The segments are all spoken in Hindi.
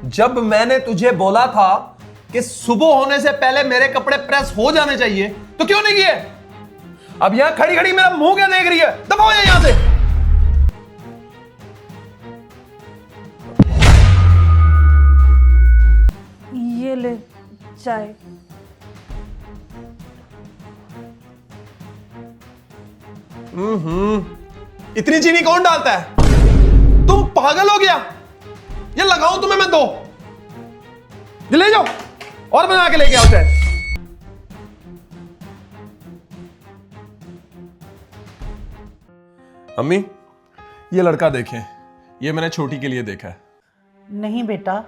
जब मैंने तुझे बोला था कि सुबह होने से पहले मेरे कपड़े प्रेस हो जाने चाहिए, तो क्यों नहीं किए? अब यहां खड़ी खड़ी मेरा मुंह क्या देख रही है? दफा हो जाए यहां से। ये ले चाय। इतनी चीनी कौन डालता है? तुम पागल हो गया? ये लगाऊं तुम्हें मैं दो? ये ले जाओ और बना के लेके आओ चाय। अम्मी, ये लड़का देखें, ये मैंने छोटी के लिए देखा है। नहीं बेटा,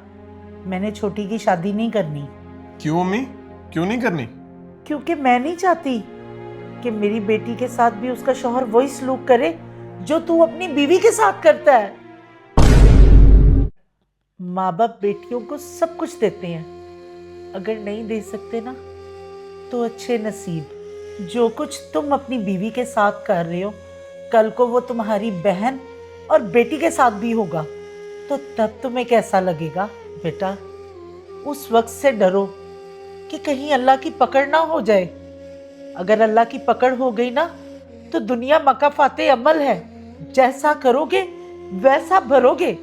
मैंने छोटी की शादी नहीं करनी। क्यों अम्मी, क्यों नहीं करनी? क्योंकि मैं नहीं चाहती कि मेरी बेटी के साथ भी उसका शौहर वही सलूक करे जो तू अपनी बीवी के साथ करता है। माँ बाप बेटियों को सब कुछ देते हैं, अगर नहीं दे सकते ना तो अच्छे नसीब। जो कुछ तुम अपनी बीवी के साथ कर रहे हो, कल को वो तुम्हारी बहन और बेटी के साथ भी होगा, तो तब तुम्हें कैसा लगेगा? बेटा, उस वक्त से डरो कि कहीं अल्लाह की पकड़ ना हो जाए। अगर अल्लाह की पकड़ हो गई ना तो दुनिया मकाफाते अमल है, जैसा करोगे वैसा भरोगे।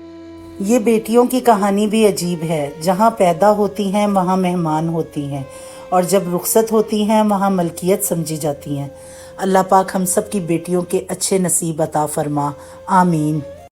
ये बेटियों की कहानी भी अजीब है। जहाँ पैदा होती हैं वहाँ मेहमान होती हैं, और जब रुखसत होती हैं वहाँ मलकियत समझी जाती हैं। अल्लाह पाक हम सब की बेटियों के अच्छे नसीब अता फरमा। आमीन।